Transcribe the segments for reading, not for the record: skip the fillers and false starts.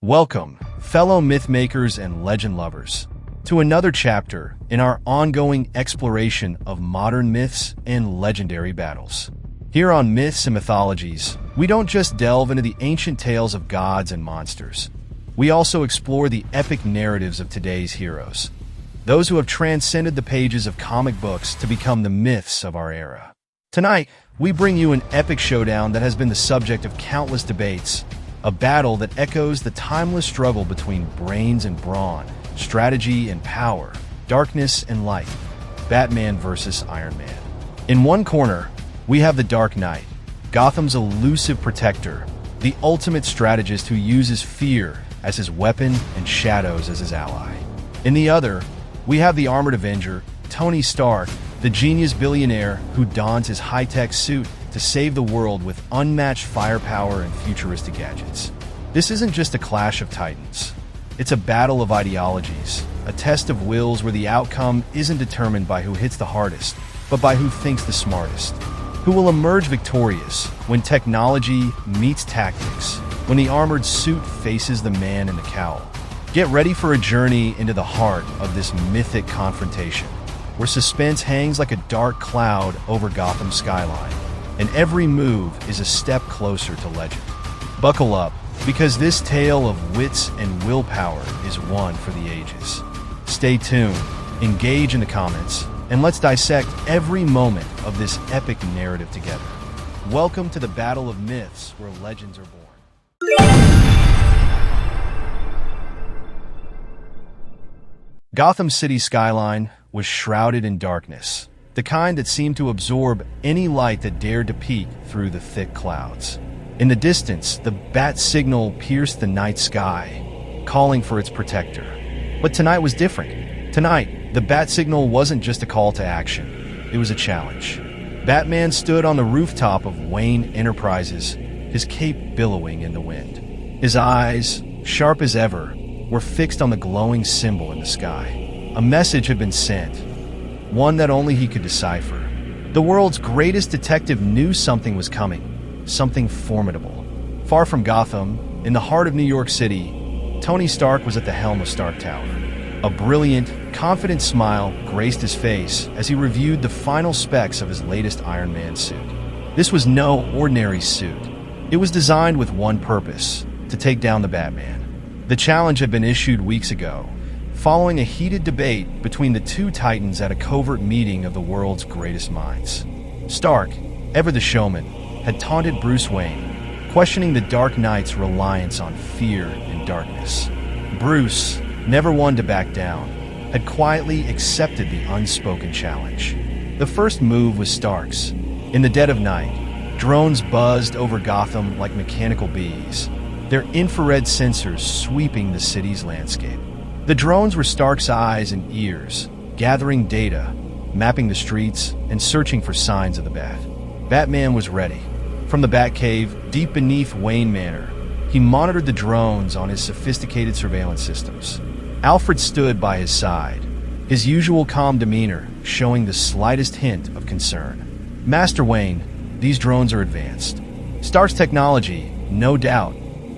Welcome, fellow myth makers and legend lovers, to another chapter in our ongoing exploration of modern myths and legendary battles. Here on Myths and Mythologies, we don't just delve into the ancient tales of gods and monsters. We also explore the epic narratives of today's heroes, those who have transcended the pages of comic books to become the myths of our era. Tonight, we bring you an epic showdown that has been the subject of countless debates, a battle that echoes the timeless struggle between brains and brawn, strategy and power, darkness and light. Batman versus Iron Man. In one corner, we have the Dark Knight, Gotham's elusive protector, the ultimate strategist who uses fear as his weapon and shadows as his ally. In the other, we have the armored Avenger, Tony Stark, the genius billionaire who dons his high-tech suit to save the world with unmatched firepower and futuristic gadgets. This isn't just a clash of titans. It's a battle of ideologies, a test of wills where the outcome isn't determined by who hits the hardest, but by who thinks the smartest. Who will emerge victorious when technology meets tactics, when the armored suit faces the man in the cowl? Get ready for a journey into the heart of this mythic confrontation, where suspense hangs like a dark cloud over Gotham's skyline, and every move is a step closer to legend. Buckle up, because this tale of wits and willpower is one for the ages. Stay tuned, engage in the comments, and let's dissect every moment of this epic narrative together. Welcome to the Battle of Myths, where legends are born. Gotham City's skyline was shrouded in darkness, the kind that seemed to absorb any light that dared to peek through the thick clouds. In the distance, the bat signal pierced the night sky, calling for its protector. But tonight was different. Tonight, the bat signal wasn't just a call to action. It was a challenge. Batman stood on the rooftop of Wayne Enterprises, his cape billowing in the wind. His eyes, sharp as ever, were fixed on the glowing symbol in the sky. A message had been sent, one that only he could decipher. The world's greatest detective knew something was coming, something formidable. Far from Gotham, in the heart of New York City, Tony Stark was at the helm of Stark Tower. A brilliant, confident smile graced his face as he reviewed the final specs of his latest Iron Man suit. This was no ordinary suit. It was designed with one purpose: to take down the Batman. The challenge had been issued weeks ago, following a heated debate between the two titans at a covert meeting of the world's greatest minds. Stark, ever the showman, had taunted Bruce Wayne, questioning the Dark Knight's reliance on fear and darkness. Bruce, never one to back down, had quietly accepted the unspoken challenge. The first move was Stark's. In the dead of night, drones buzzed over Gotham like mechanical bees, their infrared sensors sweeping the city's landscape. The drones were Stark's eyes and ears, gathering data, mapping the streets, and searching for signs of the Bat. Batman was ready. From the Batcave, deep beneath Wayne Manor, he monitored the drones on his sophisticated surveillance systems. Alfred stood by his side, his usual calm demeanor showing the slightest hint of concern. Master Wayne, these drones are advanced. Stark's technology, no doubt,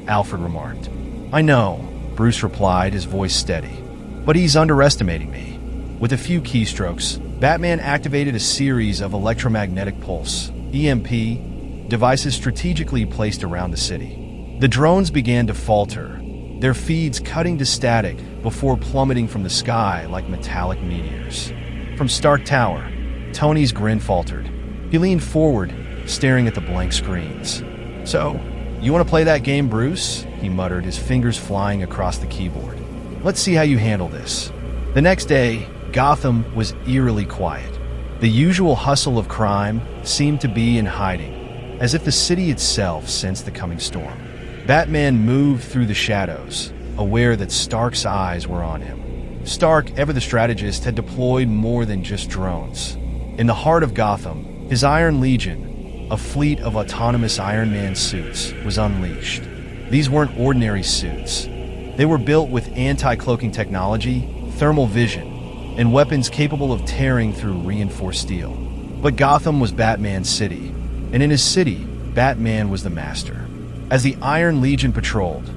Alfred remarked. I know, Bruce replied, his voice steady. But he's underestimating me. With a few keystrokes, Batman activated a series of electromagnetic pulse, EMP, devices strategically placed around the city. The drones began to falter, their feeds cutting to static before plummeting from the sky like metallic meteors. From Stark Tower, Tony's grin faltered. He leaned forward, staring at the blank screens. So, you want to play that game, Bruce? He muttered, his fingers flying across the keyboard. Let's see how you handle this. The next day, Gotham was eerily quiet. The usual hustle of crime seemed to be in hiding, as if the city itself sensed the coming storm. Batman moved through the shadows, aware that Stark's eyes were on him. Stark, ever the strategist, had deployed more than just drones. In the heart of Gotham, his Iron Legion, a fleet of autonomous Iron Man suits, was unleashed. These weren't ordinary suits. They were built with anti-cloaking technology, thermal vision, and weapons capable of tearing through reinforced steel. But Gotham was Batman's city, and in his city, Batman was the master. As the Iron Legion patrolled,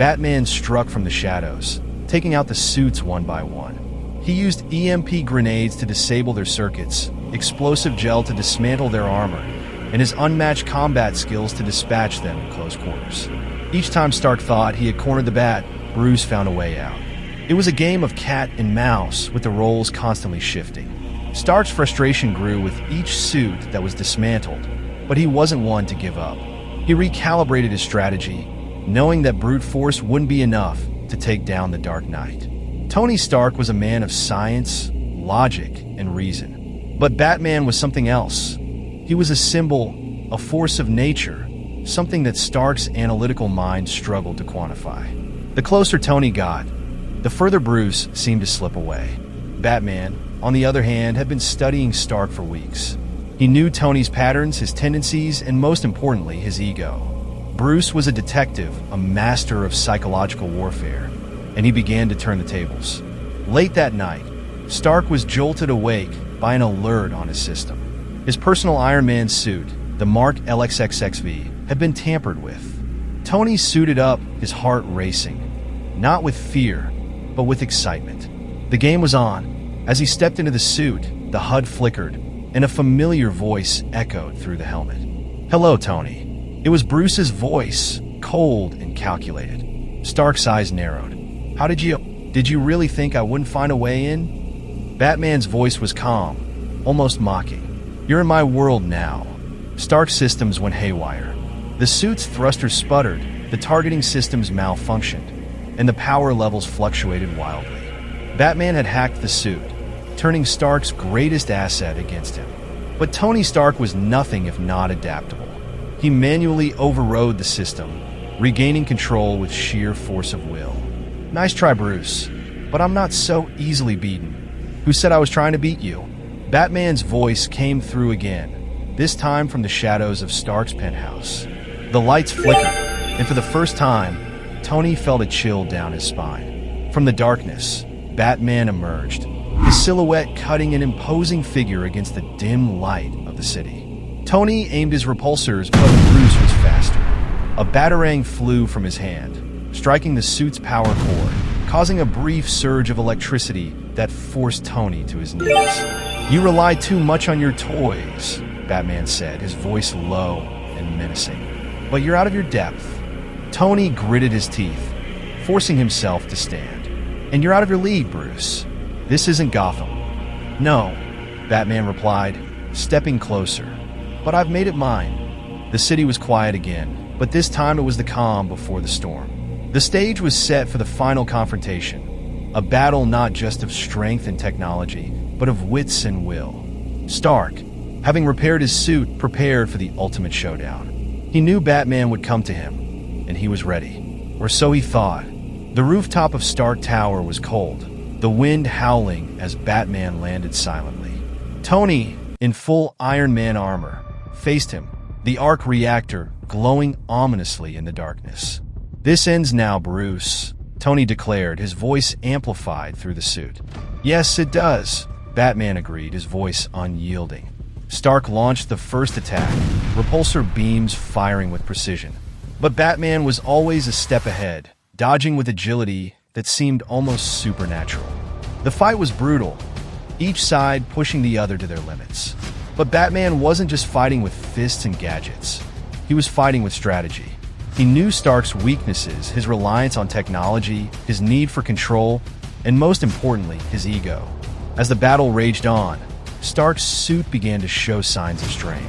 Batman struck from the shadows, taking out the suits one by one. He used EMP grenades to disable their circuits, explosive gel to dismantle their armor, and his unmatched combat skills to dispatch them in close quarters. Each time Stark thought he had cornered the Bat, Bruce found a way out. It was a game of cat and mouse, with the roles constantly shifting. Stark's frustration grew with each suit that was dismantled, but he wasn't one to give up. He recalibrated his strategy, knowing that brute force wouldn't be enough to take down the Dark Knight. Tony Stark was a man of science, logic, and reason. But Batman was something else. He was a symbol, a force of nature, something that Stark's analytical mind struggled to quantify. The closer Tony got, the further Bruce seemed to slip away. Batman, on the other hand, had been studying Stark for weeks. He knew Tony's patterns, his tendencies, and most importantly, his ego. Bruce was a detective, a master of psychological warfare, and he began to turn the tables. Late that night, Stark was jolted awake by an alert on his system. His personal Iron Man suit, the Mark LXXXV, had been tampered with. Tony suited up, his heart racing, not with fear, but with excitement. The game was on. As he stepped into the suit, the HUD flickered, and a familiar voice echoed through the helmet. "Hello, Tony." It was Bruce's voice, cold and calculated. Stark's eyes narrowed. Did you really think I wouldn't find a way in?" Batman's voice was calm, almost mocking. "You're in my world now." Stark's systems went haywire. The suit's thrusters sputtered, the targeting systems malfunctioned, and the power levels fluctuated wildly. Batman had hacked the suit, turning Stark's greatest asset against him. But Tony Stark was nothing if not adaptable. He manually overrode the system, regaining control with sheer force of will. "Nice try, Bruce, but I'm not so easily beaten. Who said I was trying to beat you?" Batman's voice came through again, this time from the shadows of Stark's penthouse. The lights flickered, and for the first time, Tony felt a chill down his spine. From the darkness, Batman emerged, his silhouette cutting an imposing figure against the dim light of the city. Tony aimed his repulsors, but Bruce was faster. A batarang flew from his hand, striking the suit's power cord, causing a brief surge of electricity that forced Tony to his knees. "You rely too much on your toys," Batman said, his voice low and menacing. "But you're out of your depth." Tony gritted his teeth, forcing himself to stand. "And you're out of your league, Bruce. This isn't Gotham." "No," Batman replied, stepping closer. "But I've made it mine." The city was quiet again, but this time it was the calm before the storm. The stage was set for the final confrontation, a battle not just of strength and technology, but of wits and will. Stark, having repaired his suit, prepared for the ultimate showdown. He knew Batman would come to him, and he was ready. Or so he thought. The rooftop of Stark Tower was cold, the wind howling as Batman landed silently. Tony, in full Iron Man armor, faced him, the arc reactor glowing ominously in the darkness. "This ends now, Bruce," Tony declared, his voice amplified through the suit. "Yes, it does," Batman agreed, his voice unyielding. Stark launched the first attack, repulsor beams firing with precision. But Batman was always a step ahead, dodging with agility that seemed almost supernatural. The fight was brutal, each side pushing the other to their limits. But Batman wasn't just fighting with fists and gadgets. He was fighting with strategy. He knew Stark's weaknesses, his reliance on technology, his need for control, and most importantly, his ego. As the battle raged on, Stark's suit began to show signs of strain.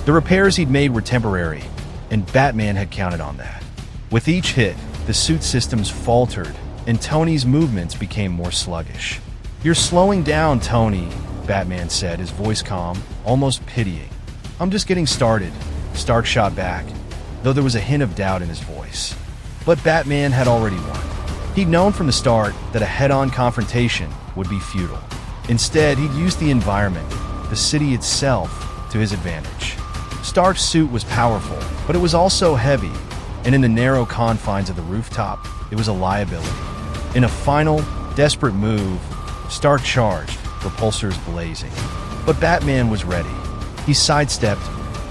The repairs he'd made were temporary, and Batman had counted on that. With each hit, the suit systems faltered, and Tony's movements became more sluggish. "You're slowing down, Tony," Batman said, his voice calm, almost pitying. "I'm just getting started," Stark shot back, though there was a hint of doubt in his voice. But Batman had already won. He'd known from the start that a head-on confrontation would be futile. Instead, he'd used the environment, the city itself, to his advantage. Stark's suit was powerful, but it was also heavy, and in the narrow confines of the rooftop, it was a liability. In a final, desperate move, Stark charged, repulsors blazing. But Batman was ready. He sidestepped,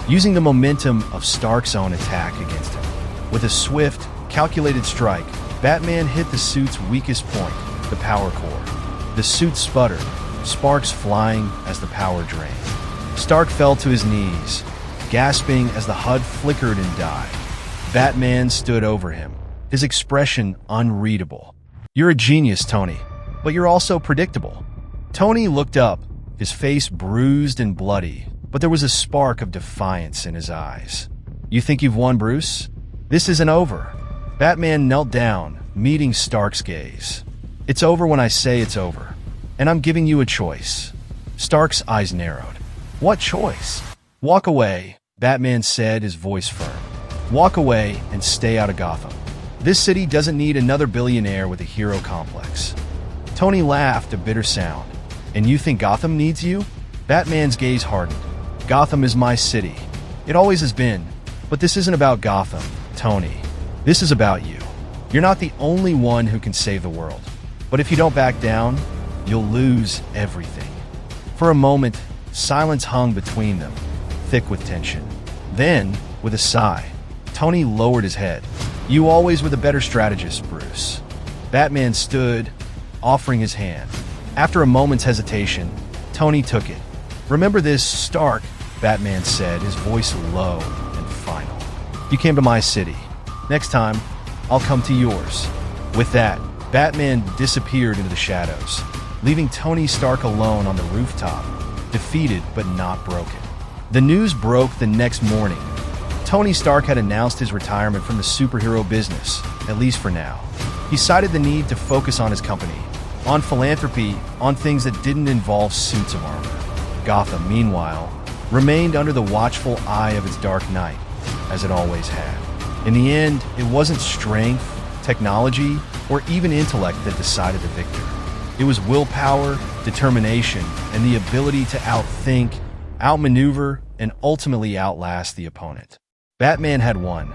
using the momentum of Stark's own attack against him. With a swift, calculated strike, Batman hit the suit's weakest point, the power core. The suit sputtered, sparks flying as the power drained. Stark fell to his knees, gasping as the HUD flickered and died. Batman stood over him, his expression unreadable. "You're a genius, Tony, but you're also predictable." Tony looked up, his face bruised and bloody, but there was a spark of defiance in his eyes. "You think you've won, Bruce? This isn't over." Batman knelt down, meeting Stark's gaze. "It's over when I say it's over, and I'm giving you a choice." Stark's eyes narrowed. "What choice?" "Walk away," Batman said, his voice firm. "Walk away and stay out of Gotham. This city doesn't need another billionaire with a hero complex." Tony laughed, a bitter sound. "And you think Gotham needs you?" Batman's gaze hardened. "Gotham is my city. It always has been. But this isn't about Gotham, Tony. This is about you. You're not the only one who can save the world. But if you don't back down, you'll lose everything." For a moment, silence hung between them, thick with tension. Then, with a sigh, Tony lowered his head. "You always were the better strategist, Bruce." Batman stood, offering his hand. After a moment's hesitation, Tony took it. "Remember this, Stark," Batman said, his voice low and final. "You came to my city. Next time, I'll come to yours." With that, Batman disappeared into the shadows, leaving Tony Stark alone on the rooftop, defeated but not broken. The news broke the next morning. Tony Stark had announced his retirement from the superhero business, at least for now. He cited the need to focus on his company, on philanthropy, on things that didn't involve suits of armor. Gotham, meanwhile, remained under the watchful eye of its dark knight, as it always had. In the end, it wasn't strength, technology, or even intellect that decided the victor. It was willpower, determination, and the ability to outthink, outmaneuver, and ultimately outlast the opponent. Batman had won,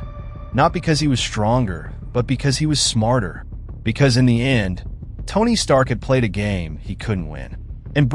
not because he was stronger, but because he was smarter. Because in the end, Tony Stark had played a game he couldn't win. And Bruce